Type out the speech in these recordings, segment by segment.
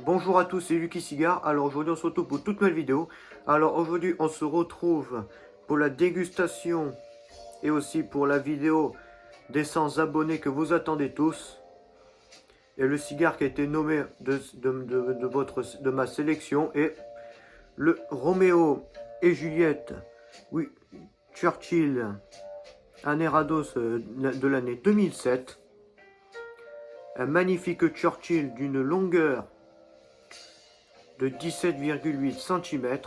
Bonjour à tous, c'est Lucky Cigare. Alors aujourd'hui on se retrouve pour toute nouvelle vidéo. Alors aujourd'hui on se retrouve pour la dégustation et aussi pour la vidéo des 100 abonnés que vous attendez tous. Et le cigare qui a été nommé de ma sélection est le Roméo et Juliette, oui, Churchill Anérados de l'année 2007. Un magnifique Churchill d'une longueur de 17,8 cm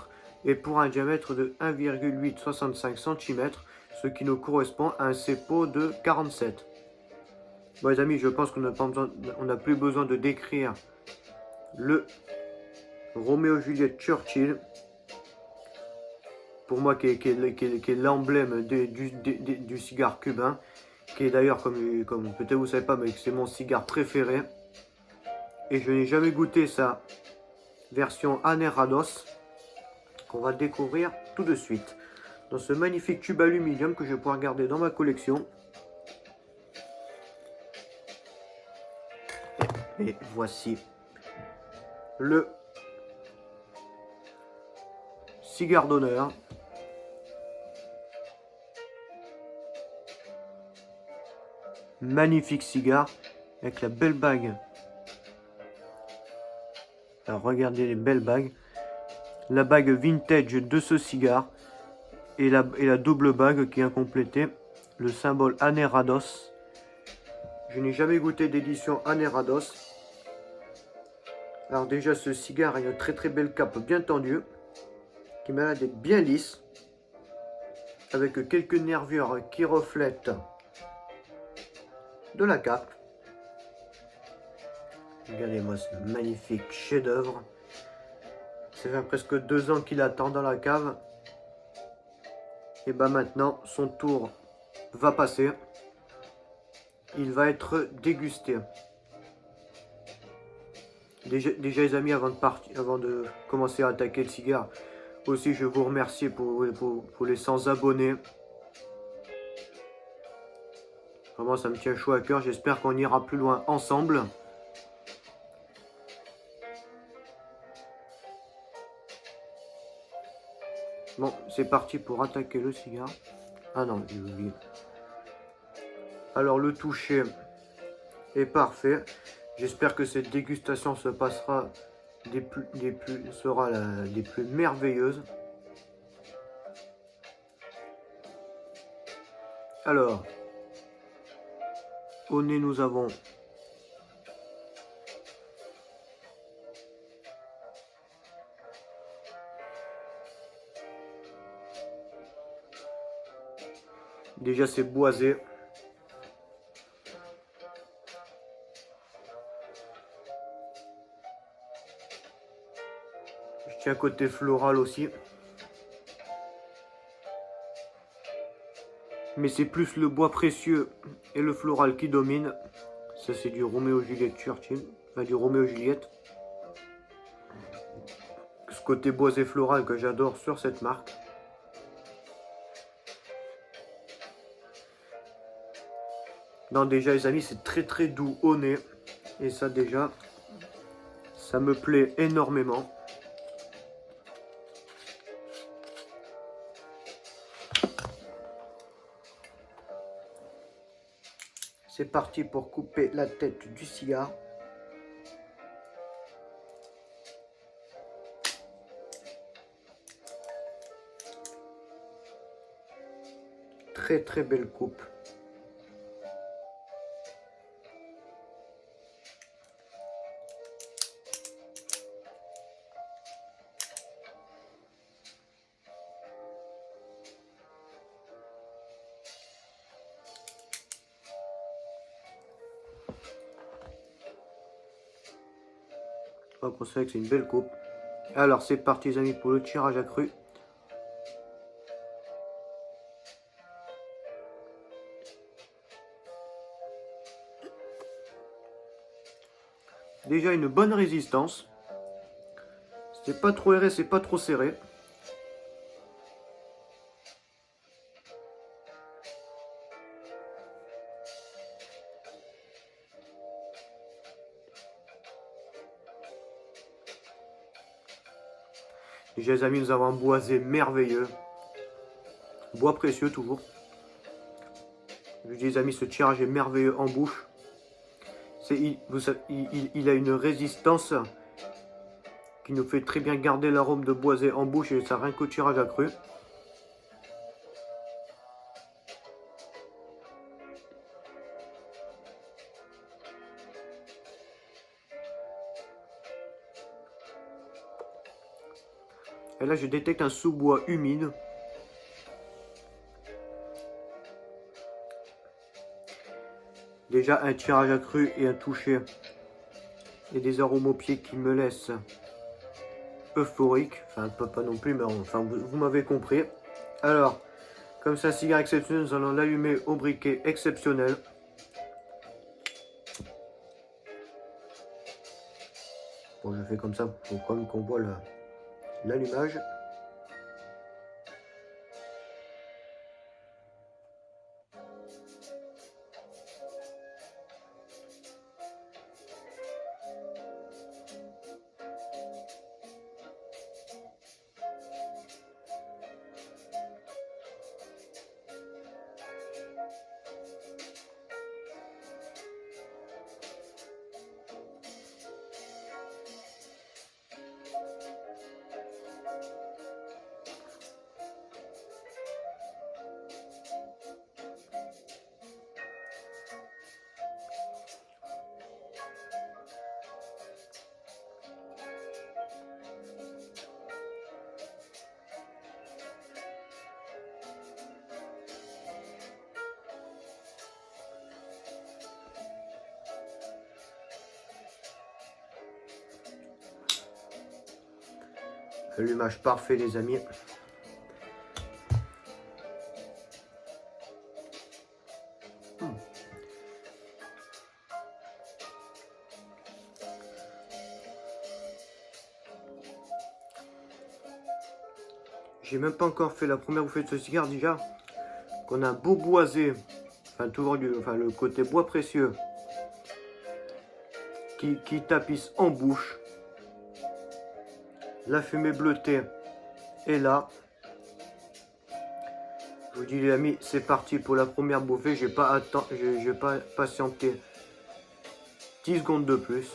et pour un diamètre de 1,865 cm, ce qui nous correspond à un CEPO de 47. Bon les amis, je pense qu'on n'a plus besoin de décrire le Roméo Juliette Churchill, pour moi qui est l'emblème du cigare cubain, qui est d'ailleurs, comme peut-être vous ne savez pas, mais c'est mon cigare préféré. Et je n'ai jamais goûté sa version Anérados, qu'on va découvrir tout de suite dans ce magnifique tube aluminium que je vais pouvoir garder dans ma collection. Et voici le cigare d'honneur. Magnifique cigare avec la belle bague. Alors regardez les belles bagues. La bague vintage de ce cigare et la double bague qui vient compléter le symbole Anérados. Je n'ai jamais goûté d'édition Anérados. Alors déjà ce cigare a une très belle cape bien tendue qui m'a l'air d'être bien lisse avec quelques nervures qui reflètent de la cape. Regardez-moi ce magnifique chef-d'œuvre. Ça fait presque 2 ans qu'il attend dans la cave. Et ben maintenant, son tour va passer. Il va être dégusté. Déjà les amis, avant de commencer à attaquer le cigare, aussi je vous remercie pour les 100 abonnés. Vraiment ça me tient chaud à cœur, j'espère qu'on ira plus loin ensemble. Bon, c'est parti pour attaquer le cigare. Ah non, j'ai oublié. Alors le toucher est parfait. J'espère que cette dégustation se passera des plus merveilleuses. Alors, au nez nous avons déjà c'est boisé. Je tiens côté floral aussi. Mais c'est plus le bois précieux et le floral qui domine. Ça c'est du Roméo Juliette Churchill. Enfin du Roméo Juliette. Ce côté boisé floral que j'adore sur cette marque. Non déjà les amis, c'est très doux au nez. Et ça déjà, ça me plaît énormément. C'est parti pour couper la tête du cigare. Très belle coupe. On va considérer que c'est une belle coupe. Alors c'est parti les amis pour le tirage à cru. Déjà une bonne résistance. C'est pas trop aéré, c'est pas trop serré. Déjà les amis, nous avons un boisé merveilleux. Bois précieux toujours. Je dis les amis, ce tirage est merveilleux en bouche. Il a une résistance qui nous fait très bien garder l'arôme de boisé en bouche et ça rien qu'au tirage accru. Et là je détecte un sous-bois humide. Déjà un tirage accru et un toucher. Et des arômes au pied qui me laissent euphorique. Enfin pas non plus, mais enfin vous m'avez compris. Alors, comme c'est un cigare exceptionnel, nous allons l'allumer au briquet exceptionnel. Bon, je fais comme ça pour quand même qu'on voit l'allumage. Allumage parfait les amis. J'ai même pas encore fait la première bouffée de ce cigare déjà. Qu'on a un beau boisé. Enfin toujours le côté bois précieux. Qui tapisse en bouche. La fumée bleutée est là. Je vous dis les amis, c'est parti pour la première bouffée. Je vais pas patienter 10 secondes de plus.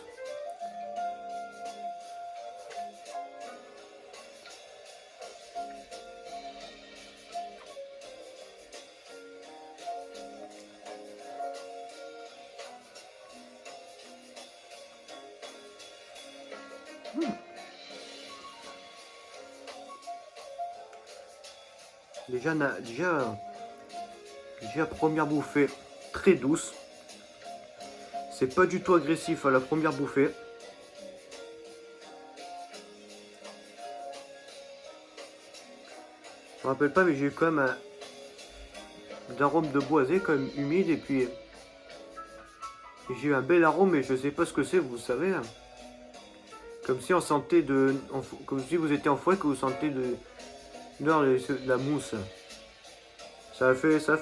Déjà première bouffée très douce. C'est pas du tout agressif à la première bouffée. Je me rappelle pas, mais j'ai eu quand même un arôme de boisé quand même humide et puis j'ai eu un bel arôme, mais je sais pas ce que c'est, vous savez. Comme si on sentait comme si vous étiez en forêt, que vous sentez de la mousse. Ça fait ça.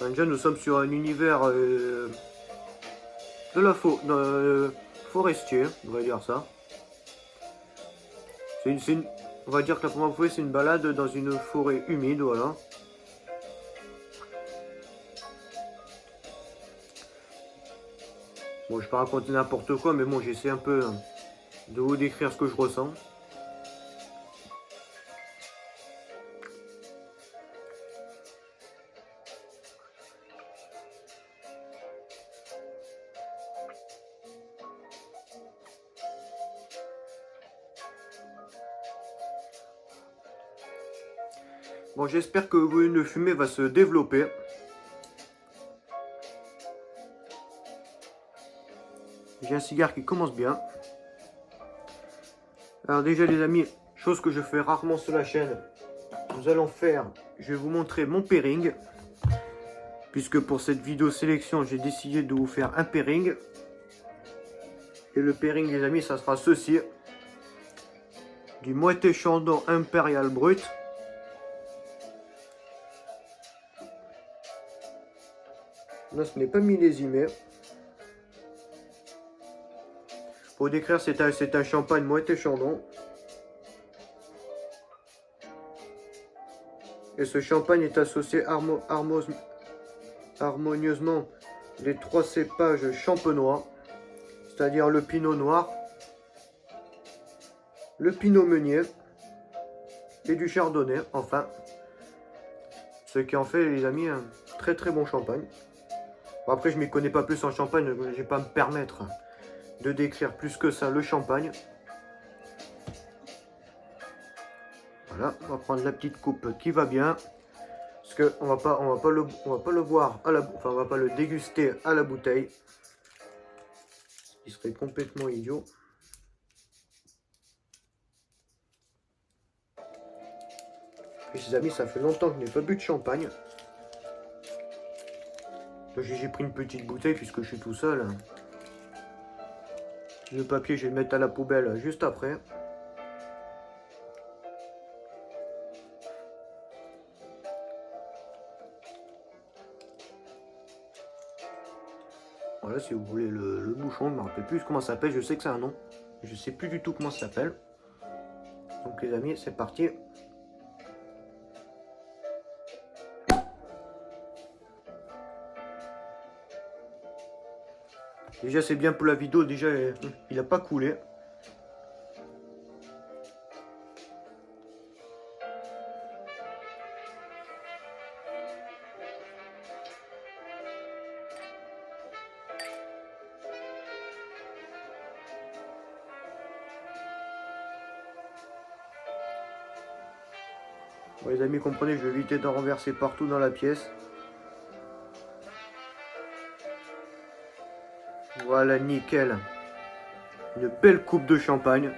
Déjà, nous sommes sur un univers de forestier, on va dire ça. On va dire que la première fois, c'est une balade dans une forêt humide, voilà. Bon, je vais pas raconter n'importe quoi, mais bon, j'essaie un peu de vous décrire ce que je ressens. Bon, j'espère que une fumée va se développer. J'ai un cigare qui commence bien. Alors déjà les amis, chose que je fais rarement sur la chaîne, je vais vous montrer mon pairing. Puisque pour cette vidéo sélection, j'ai décidé de vous faire un pairing. Et le pairing les amis, ça sera ceci. Du Moët & Chandon Impérial Brut. Là, ce n'est pas millésimé. Pour décrire, c'est un champagne Moët et Chandon. Et ce champagne est associé harmonieusement les 3 cépages champenois, c'est-à-dire le pinot noir, le pinot meunier et du chardonnay, enfin. Ce qui en fait, les amis, un très très bon champagne. Bon, après, je ne m'y connais pas plus en champagne, je ne vais pas me permettre de décrire plus que ça le champagne. Voilà, on va prendre la petite coupe qui va bien. Parce qu'on va pas le boire à la, enfin on va pas le déguster à la bouteille. Ce qui serait complètement idiot. Et les amis, ça fait longtemps que je n'ai pas bu de champagne. Donc j'ai pris une petite bouteille puisque je suis tout seul. Le papier, je vais le mettre à la poubelle juste après. Voilà, si vous voulez le bouchon, je ne me rappelle plus comment ça s'appelle. Je sais que c'est un nom. Je ne sais plus du tout comment ça s'appelle. Donc les amis, c'est parti. Déjà, c'est bien pour la vidéo. Déjà, il n'a pas coulé. Bon, les amis, comprenez, je vais éviter d'en renverser partout dans la pièce. Voilà, nickel. Une belle coupe de champagne.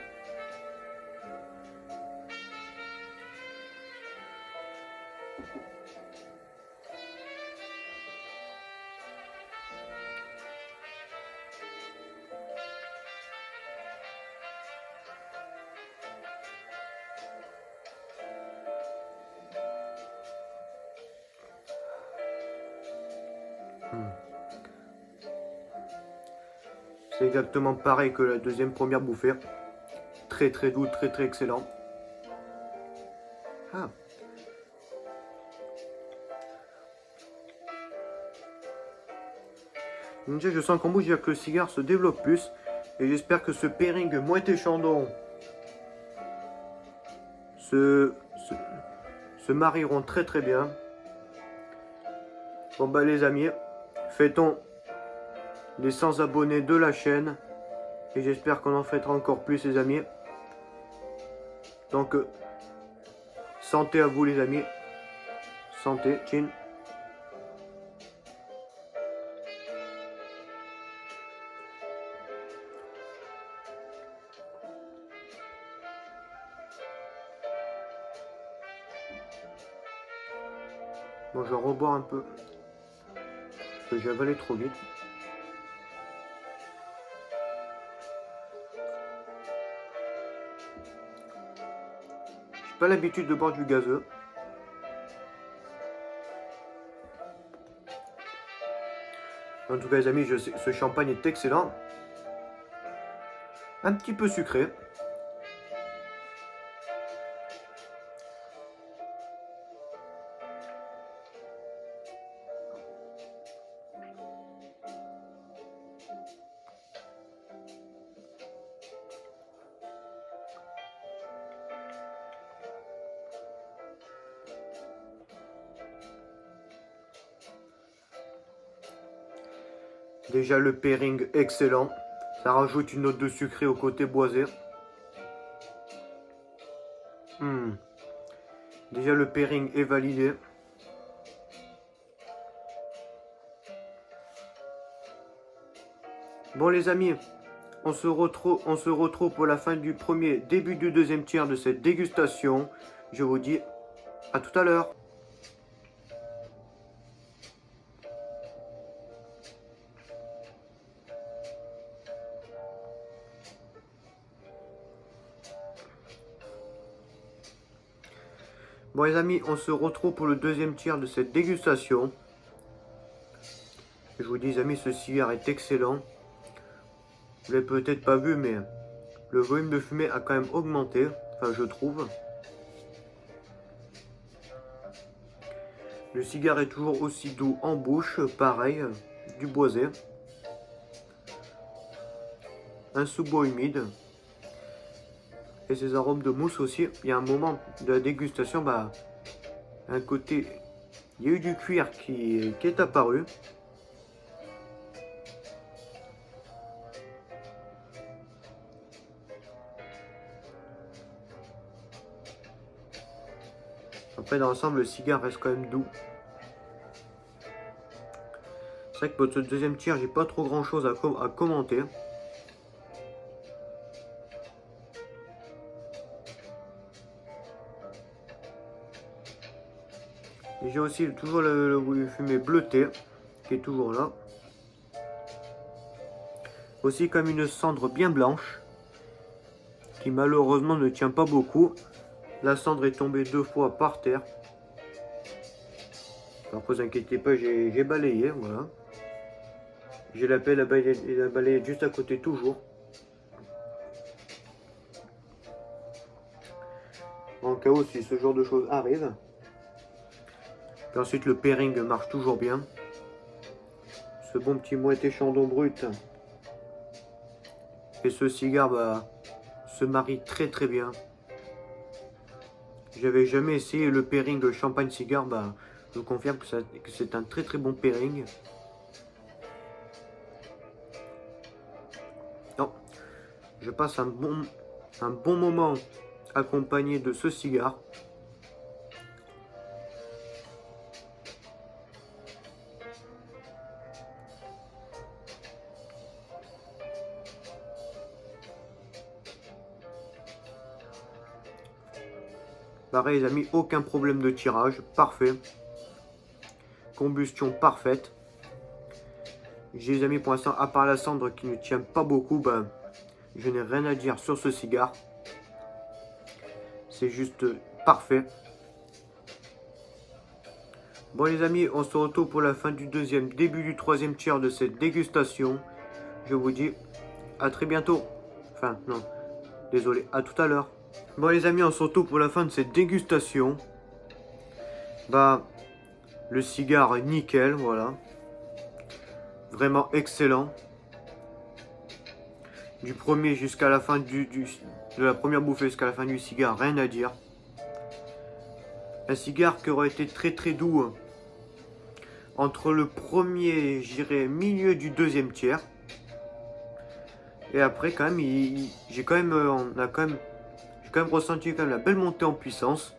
C'est exactement pareil que la deuxième première bouffée. Très très doux, très très excellent. Ah. Déjà, je sens qu'en bouche, que le cigare se développe plus. Et j'espère que ce pairing Moët et Chandon se marieront très très bien. Bon bah les amis, fêtons les 100 abonnés de la chaîne. Et j'espère qu'on en fêtera encore plus les amis. Donc, santé à vous les amis. Santé, chin. Bon, je vais reboire un peu. Parce que j'ai avalé trop vite. J'ai pas l'habitude de boire du gazeux. En tout cas les amis, ce champagne est excellent. Un petit peu sucré. Déjà le pairing excellent. Ça rajoute une note de sucré au côté boisé. Déjà le pairing est validé. Bon les amis, on se retrouve pour la fin du premier, début du deuxième tiers de cette dégustation. Je vous dis à tout à l'heure. Bon les amis, on se retrouve pour le deuxième tiers de cette dégustation. Je vous dis les amis, ce cigare est excellent. Vous l'avez peut-être pas vu, mais le volume de fumée a quand même augmenté, enfin je trouve. Le cigare est toujours aussi doux en bouche, pareil, du boisé. Un sous-bois humide. Et ses arômes de mousse aussi. Il y a un moment de la dégustation, bah, un côté, il y a eu du cuir qui est apparu. Après, dans l'ensemble, le cigare reste quand même doux. C'est vrai que pour ce deuxième tir, j'ai pas trop grand chose à commenter. Et j'ai aussi toujours le fumé bleuté qui est toujours là. Aussi comme une cendre bien blanche qui malheureusement ne tient pas beaucoup. La cendre est tombée 2 fois par terre. Alors, ne vous inquiétez pas, j'ai balayé, voilà. J'ai la pelle à balayer juste à côté toujours. En cas où si ce genre de choses arrive. Puis ensuite le pairing marche toujours bien. Ce bon petit moët chandon brut. Et ce cigare bah, se marie très très bien. J'avais jamais essayé le pairing champagne cigare, bah, je vous confirme que c'est un très très bon pairing. Non, je passe un bon moment accompagné de ce cigare. Pareil les amis, aucun problème de tirage, parfait. Combustion parfaite. J'ai les amis pour l'instant, à part la cendre qui ne tient pas beaucoup, ben, je n'ai rien à dire sur ce cigare. C'est juste parfait. Bon les amis, on se retrouve pour la fin du deuxième, début du troisième tiers de cette dégustation. Je vous dis à très bientôt. Enfin non, désolé, à tout à l'heure. Bon les amis, on se retrouve pour la fin de cette dégustation. Bah, le cigare nickel, voilà. Vraiment excellent. Du premier jusqu'à la fin de la première bouffée jusqu'à la fin du cigare, rien à dire. Un cigare qui aurait été très très doux entre le premier, j'irais milieu du deuxième tiers. Et après quand même, j'ai quand même ressenti quand même la belle montée en puissance.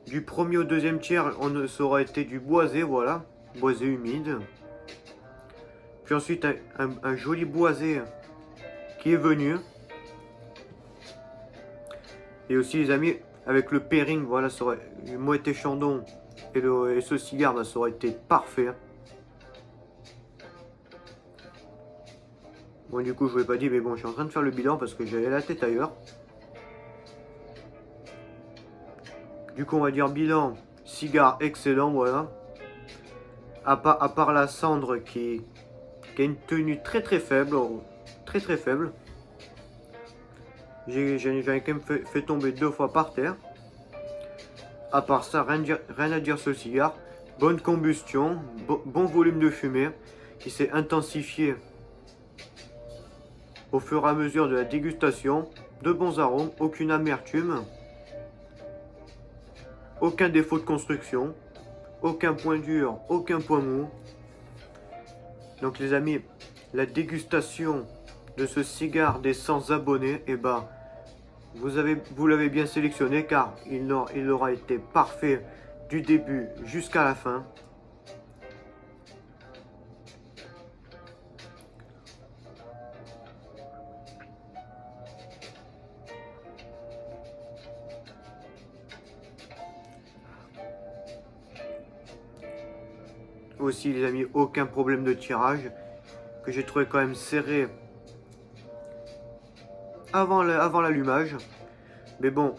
Du premier au deuxième tiers, ça aurait été du boisé, voilà, boisé humide. Puis ensuite un joli boisé qui est venu. Et aussi les amis, avec le pairing, voilà, ça aurait, le moët chandon et ce cigare, bah, ça aurait été parfait. Bon du coup je vous l'ai pas dit, mais bon je suis en train de faire le bilan parce que j'avais la tête ailleurs. Du coup on va dire bilan, cigare excellent, voilà. À part la cendre qui a une tenue très très faible, très très faible. J'ai quand même fait tomber 2 fois par terre. À part ça, rien à dire sur le cigare. Bonne combustion, bon volume de fumée qui s'est intensifié au fur et à mesure de la dégustation. De bons arômes, aucune amertume, aucun défaut de construction, aucun point dur, aucun point mou. Donc les amis, la dégustation de ce cigare des 100 abonnés, et bah, vous l'avez bien sélectionné car il aura été parfait du début jusqu'à la fin. Aussi les amis, aucun problème de tirage que j'ai trouvé quand même serré avant l'allumage. Mais bon,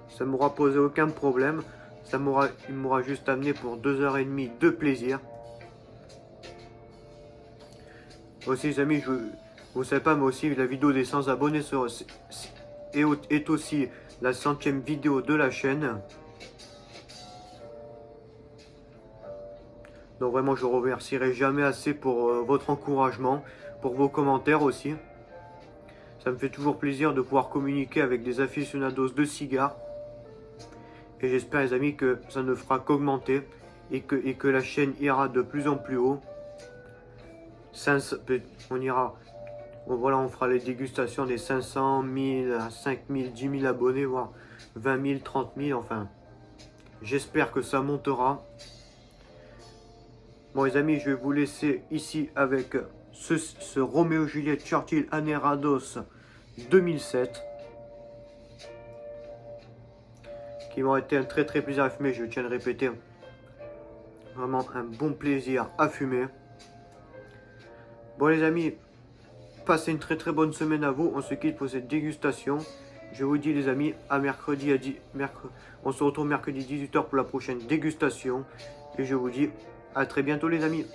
ça ne m'aura posé aucun problème. Il m'aura juste amené pour 2h30 de plaisir. Aussi les amis, vous savez pas, mais aussi la vidéo des 100 abonnés est aussi la 100e vidéo de la chaîne. Donc vraiment, je ne remercierai jamais assez pour votre encouragement, pour vos commentaires aussi. Ça me fait toujours plaisir de pouvoir communiquer avec des aficionados de cigares. Et j'espère les amis que ça ne fera qu'augmenter et que la chaîne ira de plus en plus haut. On ira, voilà, on fera les dégustations des 500, 1000, 5000, 10 000 abonnés, voire 20 000, 30 000, enfin. J'espère que ça montera. Bon les amis, je vais vous laisser ici avec ce Roméo Juliette Churchill Anerados 2007. Qui m'ont été un très plaisir à fumer, je tiens à le répéter. Vraiment un bon plaisir à fumer. Bon les amis, passez une très bonne semaine à vous. On se quitte pour cette dégustation. Je vous dis les amis, à mercredi on se retrouve mercredi 18 h pour la prochaine dégustation. Et je vous dis à très bientôt les amis.